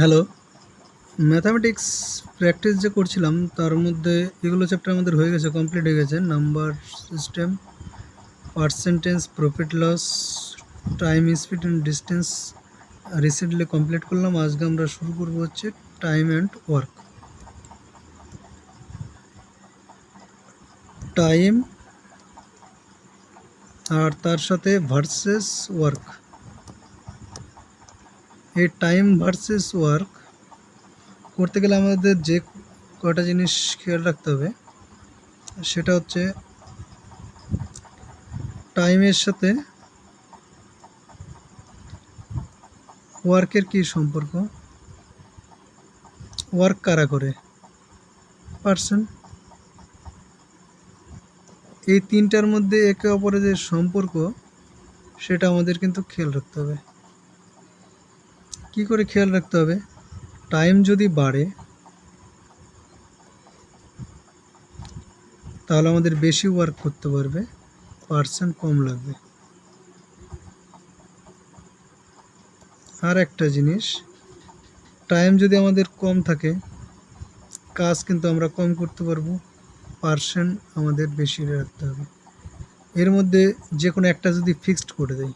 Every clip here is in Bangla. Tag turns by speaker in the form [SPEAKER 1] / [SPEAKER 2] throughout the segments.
[SPEAKER 1] হ্যালো, ম্যাথামেটিক্স প্র্যাকটিস যে করছিলাম তার মধ্যে এগুলো চ্যাপ্টার আমাদের হয়ে গেছে, কমপ্লিট হয়ে গেছে। Number system, percentage, profit loss, time, speed and distance recently complete করলাম। আজকে আমরা শুরু করবো হচ্ছে টাইম অ্যান্ড ওয়ার্ক। টাইম আর তার সাথে ভার্সেস ওয়ার্ক। এই টাইম ভার্সেস ওয়ার্ক করতে গেলে আমাদের যে কয়টা জিনিস খেয়াল রাখতে হবে সেটা হচ্ছে টাইমের সাথে ওয়ার্কের কী সম্পর্ক, ওয়ার্ক কারা করে, পার্সন। এই তিনটার মধ্যে একে অপরের যে সম্পর্ক সেটা আমাদের কিন্তু খেয়াল রাখতে হবে। কি করে খেয়াল রাখতে হবে? টাইম যদি বাড়ে তাহলে আমাদের বেশি ওয়ার্ক করতে পারবে, পার্সেন্ট কম লাগবে। আর একটা জিনিস, টাইম যদি আমাদের কম থাকে কাজ কিন্তু আমরা কম করতে পারবো, পার্সেন্ট আমাদের বেশি রাখতে হবে। এর মধ্যে যে কোনো একটা যদি ফিক্সড করে দেয়,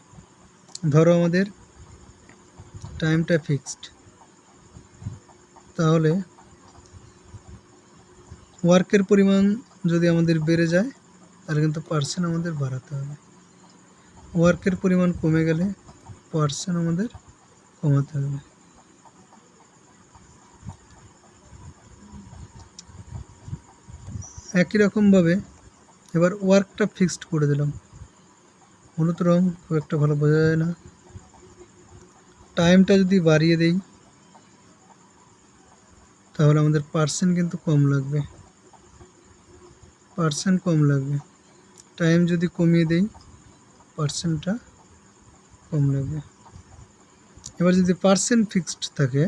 [SPEAKER 1] ধরো আমাদের টাইমটা ফিক্সড, তাহলে ওয়ার্কের পরিমাণ যদি আমাদের বেড়ে যায় তাহলে কিন্তু পার্সেন্ট আমাদের বাড়াতে হবে। ওয়ার্কের পরিমাণ কমে গেলে পার্সেন্ট আমাদের কমাতে হবে। একই রকমভাবে এবার ওয়ার্কটা ফিক্সড করে দিলাম, হলুদ রং খুব একটা ভালো বোঝা যায় না। টাইমটা যদি বাড়িয়ে দেই তাহলে আমাদের পার্সেন্ট কিন্তু কম লাগবে, পার্সেন্ট কম লাগবে। টাইম যদি কমিয়ে দেই পার্সেন্টটা কম লাগবে। এবার যদি পার্সেন্ট ফিক্সড থাকে,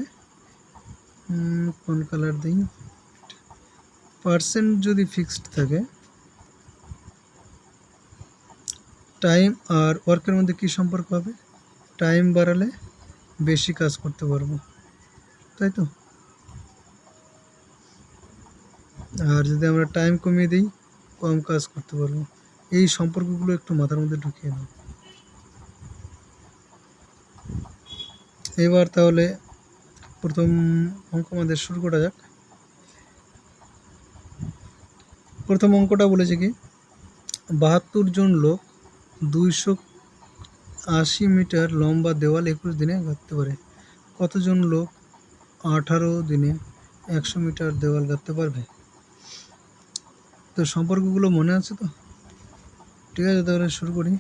[SPEAKER 1] কোন কালার দিই, পার্সেন্ট যদি ফিক্সড থাকে টাইম আর ওয়ার্কের মধ্যে কী সম্পর্ক হবে? টাইম বাড়ালে বেশি কাজ করতে পারবো, তাই তো। আর যদি আমরা টাইম কমিয়ে দিই কম কাজ করতে পারবো। এই সম্পর্কগুলো একটু মাথার মধ্যে ঢুকিয়ে নাও। এবার তাহলে প্রথম অঙ্ক আমাদের শুরু করা যাক। প্রথম অঙ্কটা বলেছে কি, 72 জন লোক 280 মিটার লম্বা দেওয়াল 21 দিনে গাঁথতে পারে। কতজন লোক 18 দিনে 100 মিটার দেওয়াল গাঁথতে পারবে? তো সম্পর্কগুলো মনে আছে তো? ঠিক আছে, তাহলে শুরু করি।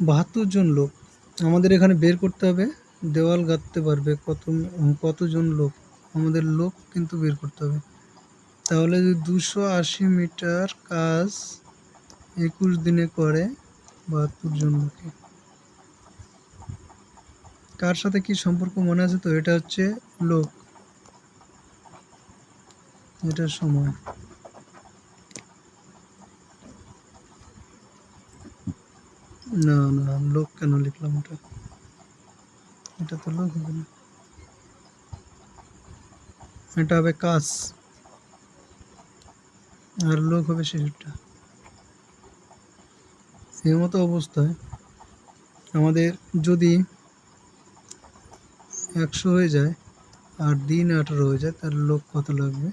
[SPEAKER 1] বাহাত্তর জন লোক আমাদের এখানে বের করতে হবে দেওয়াল গাঁথতে পারবে কতজন লোক, আমাদের লোক কিন্তু বের করতে হবে। তাহলে যদি 280 মিটার কাজ 21 দিনে করে 72 জন লোকে, কার সাথে কি সম্পর্ক মনে আছে তো? এটা হচ্ছে লোক, এটা সময়। না না, লোক কেন লিখলাম? এটা তো লোক হবে না, এটা হবে কাজ, আর লোক হবে শেষেরটা। এই মতো অবস্থায় আমাদের যদি 100 হয়ে যায় আর দিন 18 হয়ে যায় তাহলে লোক কত লাগবে?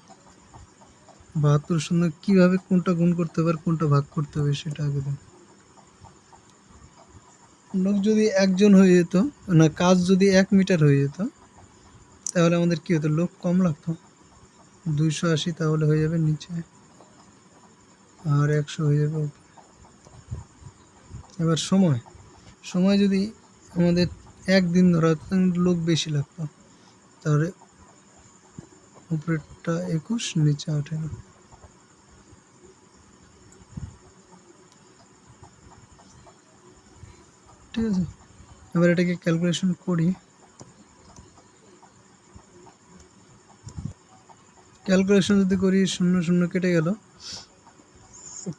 [SPEAKER 1] 72 সঙ্গে কীভাবে কোনটা গুণ করতে হবে আর কোনটা ভাগ করতে হবে সেটা আগে দেখ। লোক যদি একজন হয়ে যেত, না কাজ যদি 1 মিটার হয়ে যেত তাহলে আমাদের কী হতো? লোক কম লাগতো। 280 তাহলে হয়ে যাবে নিচে আর 100 হয়ে যাবে উপরে। এবার সময়, সময় যদি আমাদের একদিন ধরা লোক বেশি লাগতো, তাহলে উপরেরটা 21 নিচে 18। ঠিক আছে, এবার এটাকে ক্যালকুলেশন করি। ক্যালকুলেশন যদি করি 0 0 কেটে গেল,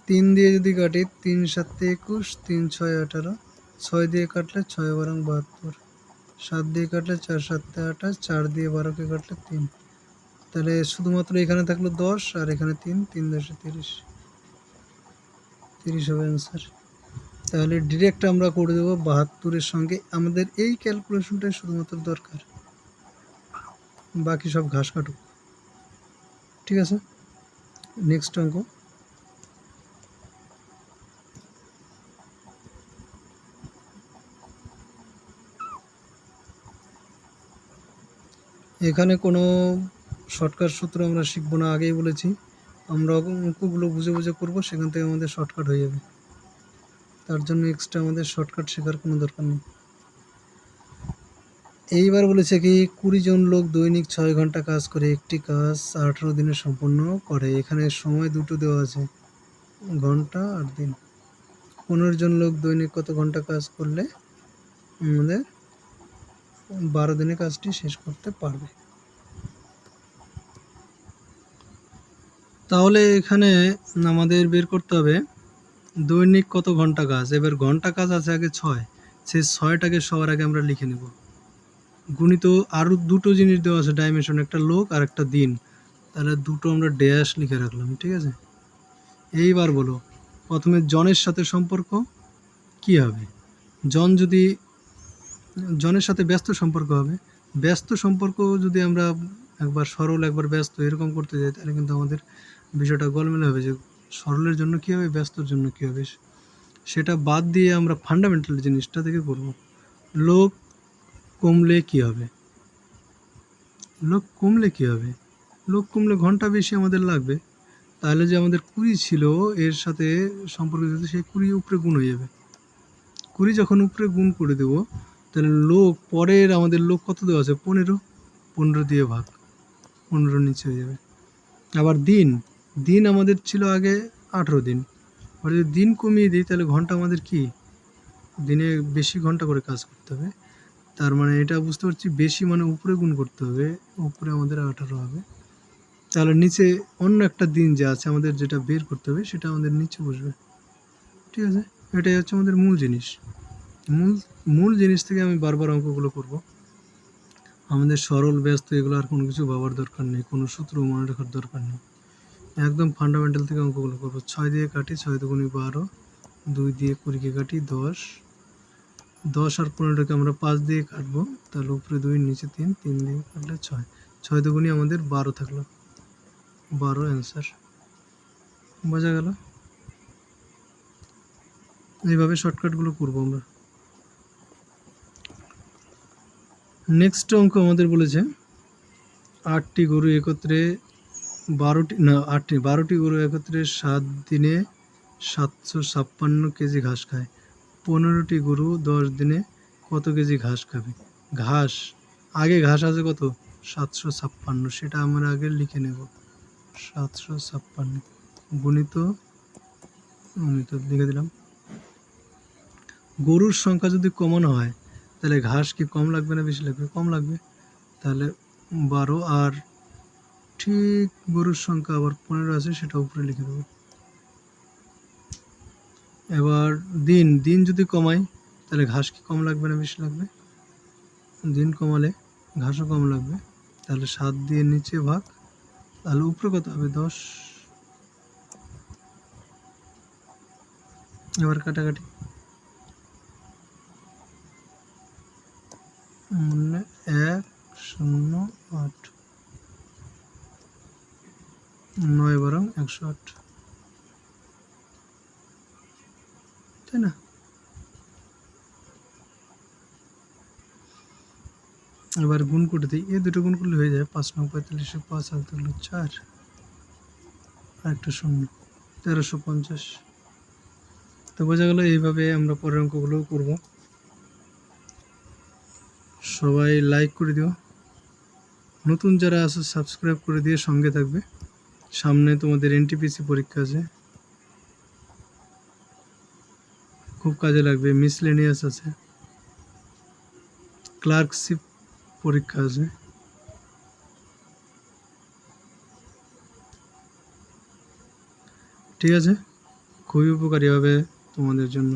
[SPEAKER 1] 3 দিয়ে যদি কাটি 3 7 21, 3 6 18, 6 দিয়ে কাটলে 6 12 72, 7 দিয়ে কাটলে 4 7 28, 4 দিয়ে 12কে কাটলে 3। তাহলে শুধুমাত্র এখানে থাকলো 10 আর এখানে 3, 3 10 30, 30 হবে অ্যান্সার। তাহলে ডিরেক্ট আমরা করে দেবো 72-এর সঙ্গে। আমাদের এই ক্যালকুলেশনটাই শুধুমাত্র দরকার, বাকি সব ঘাস কাটুক। ঠিক আছে, নেক্সট অঙ্ক। এখানে কোনো শর্টকাট সূত্র আমরা শিখবো না, আগেই বলেছি। আমরা অঙ্কগুলো বুঝে বুঝে করবো, সেখান থেকে আমাদের শর্টকাট হয়ে যাবে। তার জন্য এক্সট্রা আমাদের শর্টকাট শেখার কোনো দরকার নেই। এইবার বলেছে কি 20 জন লোক দৈনিক 6 ঘন্টা কাজ করে একটি কাজ 18 দিনে সম্পন্ন করে। এখানে সময় দুটো দেওয়া আছে, ঘন্টা আর দিন। 15 জন লোক দৈনিক কত ঘন্টা কাজ করলে আমাদের 12 দিনে কাজটি শেষ করতে পারবে। তাহলে এখানে আমাদের বের করতে হবে দৈনিক কত ঘন্টা কাজ। এবার ঘন্টা কাজ আছে আগে 6, সেই 6টাকে সবার আগে আমরা লিখে নেব। গুণিত আরও দুটো জিনিস দেওয়া আছে ডাইমেনশন, একটা লোক আর একটা দিন। তাহলে দুটো আমরা ড্যাশ লিখে রাখলাম। ঠিক আছে, এইবার বলো প্রথমে জনের সাথে সম্পর্ক কি হবে। জনের সাথে ব্যস্ত সম্পর্ক হবে। ব্যস্ত সম্পর্ক যদি আমরা একবার সরল একবার ব্যস্ত এরকম করতে যাই, তাহলে কিন্তু আমাদের বিষয়টা গোলমেলে হবে, যে সরলের জন্য কী হবে, ব্যস্তর জন্য কী হবে। সেটা বাদ দিয়ে আমরা ফান্ডামেন্টাল জিনিসটা থেকে করব। লোক কমলে কি হবে, লোক কমলে কি হবে, লোক কমলে ঘন্টা বেশি আমাদের লাগবে। তাহলে যে আমাদের 20 ছিল এর সাথে সম্পর্কিত, সেই 20 উপরে গুণ হয়ে যাবে। 20 যখন উপরে গুণ করে দেবো, তাহলে লোক পরের আমাদের লোক কত দেওয়া আছে 15, 15 দিয়ে ভাগ, 15 নিচে হয়ে যাবে। আবার দিন, দিন আমাদের ছিল আগে 18 দিন। আর যদি দিন কমিয়ে দিই, তাহলে ঘন্টা আমাদের কি দিনে বেশি ঘন্টা করে কাজ করতে হবে। তার মানে এটা বুঝতে পারছি, বেশি মানে উপরে গুণ করতে হবে, উপরে আমাদের 18 হবে। তাহলে নিচে অন্য একটা দিন যা আছে আমাদের, যেটা বের করতে হবে, সেটা আমাদের নিচে বসবে। ঠিক আছে, এটাই হচ্ছে আমাদের মূল জিনিস। মূল জিনিস থেকে আমি বারবার অঙ্কগুলো করব। আমাদের সরল ব্যস্ত এগুলো আর কোনো কিছু ভাবার দরকার নেই, কোনো সূত্র মনে রাখার দরকার নেই, একদম ফান্ডামেন্টাল থেকে অঙ্কগুলো করবো। 6 দিয়ে কাটি, 6 দুগুণে 12, 2 দিয়ে 20কে কাটি 10, 10 আর 15টাকে আমরা 5 দিয়ে কাটবো, তাহলে উপরে 2 নিচে 3, 3 দিয়ে কাটলে 6, 6 দুগুণে আমাদের 12 থাকলো, 12 অ্যান্সার। বোঝা গেল? এইভাবে শর্টকাটগুলো করবো আমরা। নেক্সট অঙ্ক আমাদের বলেছে 8টি গরু একত্রে 12টি গরু একত্রে 7 দিনে 756 কেজি ঘাস খায়। 15টি গরু 10 দিনে কত কেজি ঘাস খাবে। ঘাস আগে ঘাস আছে কত 756, সেটা আমরা আগে লিখে নেব। 756 গুণিত লিখে দিলাম। গরুর সংখ্যা যদি কমানো হয়, তাহলে ঘাস কি কম লাগবে না বেশি লাগবে? কম লাগবে। তাহলে 12, আর ঠিক গরুর সংখ্যা আবার 15 আছে, সেটা উপরে লিখে দেবো। এবার দিন, দিন যদি কমাই, তাহলে ঘাস কি কম লাগবে না বেশি লাগবে? দিন কমালে ঘাসও কম লাগবে। তাহলে 7 দিয়ে নিচে ভাগ, তাহলে উপরে কত হবে 10। এবার কাটাকাটি, 1 0 8, 9 12 108, তাই না? এবার গুণ করে দিই, এই দুটো গুণ করলে হয়ে যায় 5 9 45, 5 আর 2 হলো 4, আর একটা 0, 1350। তো বোঝা গেল, এইভাবে আমরা পরের অঙ্কগুলো করব। সবাই লাইক করে দিও, নতুন যারা আছে সাবস্ক্রাইব করে দিয়ে সঙ্গে থাকবে। সামনে তোমাদের এনটিপিসি পরীক্ষা আছে, খুব কাজে লাগবে। মিসলেনিয়াস আছে, ক্লার্কশিপ পরীক্ষা আছে। ঠিক আছে, খুবই উপকারী হবে তোমাদের জন্য।